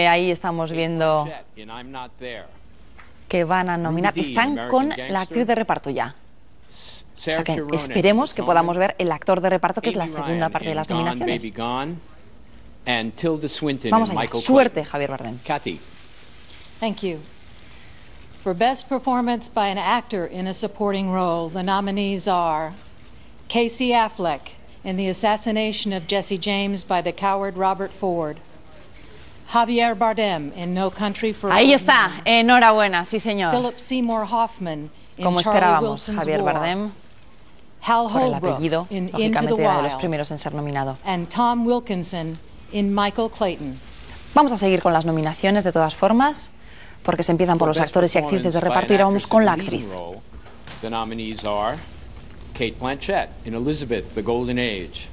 Ahí estamos viendo que van a nominar. Están con la actriz de reparto ya. O sea que esperemos que podamos ver el actor de reparto, que es la segunda parte de las nominaciones. Vamos allá. Suerte, Javier Bardem. Thank you. For Best Performance by an Actor in a Supporting Role, the nominees are Casey Affleck in the assassination of Jesse James by the coward Robert Ford. Javier Bardem in No Country for Old Men. Ahí está. Enhorabuena, sí señor. Philip Seymour Hoffman in Como Charlie esperábamos, Wilson's Javier War. Bardem, Hal por el Holbrook apellido, in Into lógicamente the era de los Wild. primeros en ser nominado. And Tom Wilkinson in Michael Clayton. Vamos a seguir con las nominaciones de todas formas, porque se empiezan por los actores y actrices de reparto y ahora vamos con la actriz. The nominees are Kate Blanchett in Elizabeth, The Golden Age,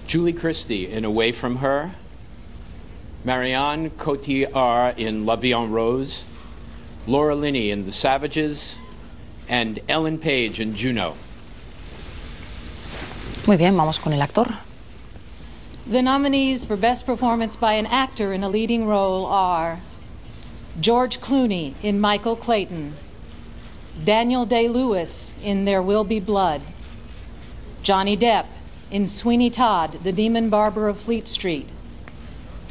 Julie Christie in Away From Her, Marianne Cotillard in La Vie en Rose, Laura Linney in The Savages, and Ellen Page in Juno. Muy bien, vamos con el actor. The nominees for Best Performance by an Actor in a Leading Role are George Clooney in Michael Clayton, Daniel Day-Lewis in There Will Be Blood, Johnny Depp in Sweeney Todd, The Demon Barber of Fleet Street,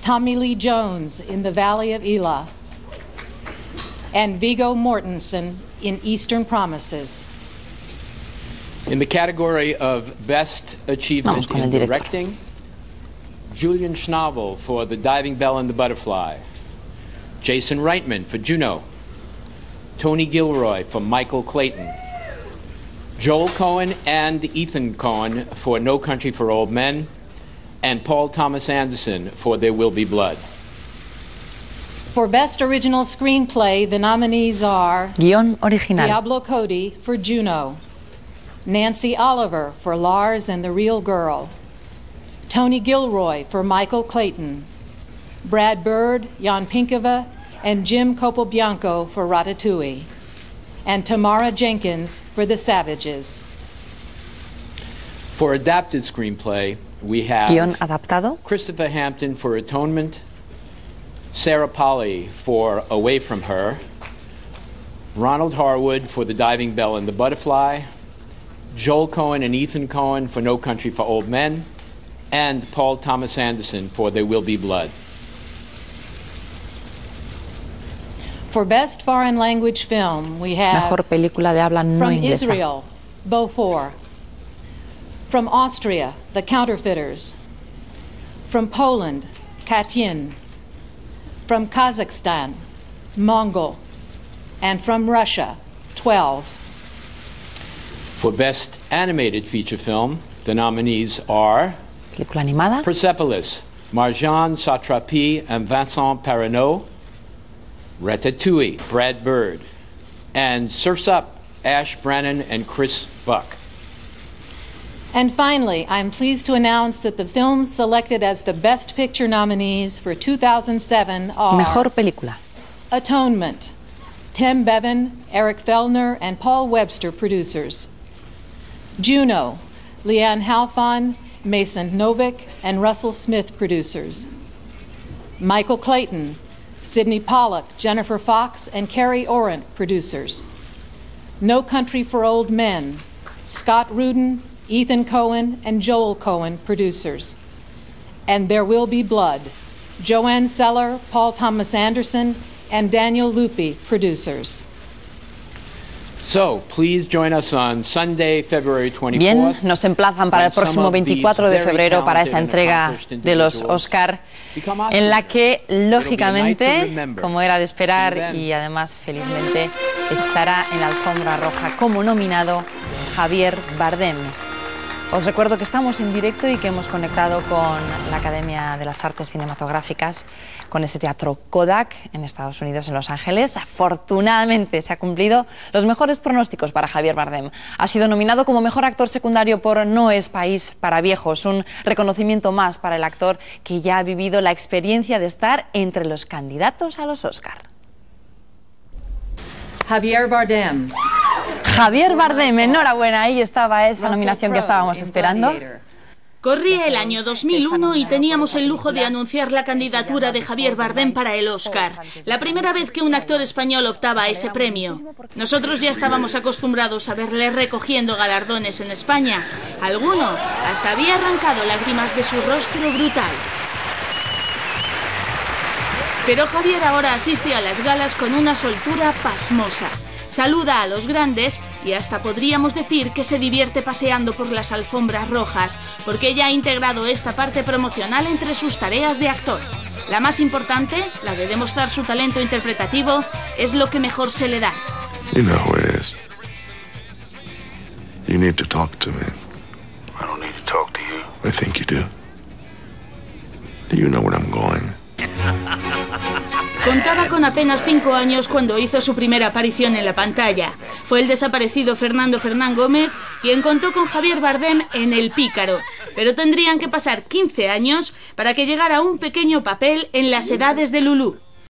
Tommy Lee Jones in The Valley of Elah, and Viggo Mortensen in Eastern Promises. In the category of Best Achievement in Directing, Julian Schnabel for The Diving Bell and the Butterfly, Jason Reitman for Juno, Tony Gilroy for Michael Clayton, Joel Cohen and Ethan Cohen for No Country for Old Men, and Paul Thomas Anderson for There Will Be Blood. For Best Original Screenplay, the nominees are Guión original. Diablo Cody for Juno, Nancy Oliver for Lars and the Real Girl, Tony Gilroy for Michael Clayton, Brad Bird, Jan Pinkova, and Jim Copobianco for Ratatouille, and Tamara Jenkins for The Savages. For Adapted Screenplay, we have Guión adaptado. Christopher Hampton for Atonement, Sarah Polley for Away From Her, Ronald Harwood for The Diving Bell and the Butterfly, Joel Cohen and Ethan Cohen for No Country for Old Men, and Paul Thomas Anderson for There Will Be Blood. For Best Foreign Language Film, we have Mejor película de habla no from inglesa. Israel, Beaufort. From Austria, The Counterfeiters. From Poland, Katyn. From Kazakhstan, Mongol. And from Russia, 12. For Best Animated Feature Film, the nominees are Película animada. Persepolis, Marjane Satrapi and Vincent Perronneau, Ratatouille, Brad Bird, and Surf's Up, Ash Brannon and Chris Buck. And finally, I'm pleased to announce that the films selected as the Best Picture nominees for 2007 are Mejor película. Atonement, Tim Bevan, Eric Fellner, and Paul Webster producers. Juno, Leanne Halfon, Mason Novick, and Russell Smith producers. Michael Clayton, Sidney Pollack, Jennifer Fox, and Carrie Orant producers. No Country for Old Men, Scott Rudin, Ethan Cohen, and Joel Cohen producers. And There Will Be Blood, Joanne Seller, Paul Thomas Anderson, and Daniel Lupi producers. So, please join us on Sunday, February 24th. Bien, nos emplazan para el próximo 24 de febrero para esa entrega de los Oscar, en la que, lógicamente, como era de esperar y además felizmente, estará en la alfombra roja como nominado Javier Bardem. Os recuerdo que estamos en directo y que hemos conectado con la Academia de las Artes Cinematográficas, con ese teatro Kodak en Estados Unidos, en Los Ángeles. Afortunadamente se han cumplido los mejores pronósticos para Javier Bardem. Ha sido nominado como mejor actor secundario por No es país para viejos, un reconocimiento más para el actor que ya ha vivido la experiencia de estar entre los candidatos a los Oscar. Javier Bardem. Javier Bardem, enhorabuena, ahí estaba esa nominación que estábamos esperando. Corría el año 2001 y teníamos el lujo de anunciar la candidatura de Javier Bardem para el Oscar. La primera vez que un actor español optaba a ese premio. Nosotros ya estábamos acostumbrados a verle recogiendo galardones en España. Alguno hasta había arrancado lágrimas de su rostro brutal. Pero Javier ahora asiste a las galas con una soltura pasmosa. Saluda a los grandes y hasta podríamos decir que se divierte paseando por las alfombras rojas, porque ya ha integrado esta parte promocional entre sus tareas de actor. La más importante, la de demostrar su talento interpretativo, es lo que mejor se le da. You know who it is. You need to talk to me. I don't need to talk to you. I think you do. Do you know where I'm going? Contaba con apenas 5 años cuando hizo su primera aparición en la pantalla. Fue el desaparecido Fernando Fernán Gómez quien contó con Javier Bardem en El Pícaro, pero tendrían que pasar 15 años para que llegara un pequeño papel en Las Edades de Lulú.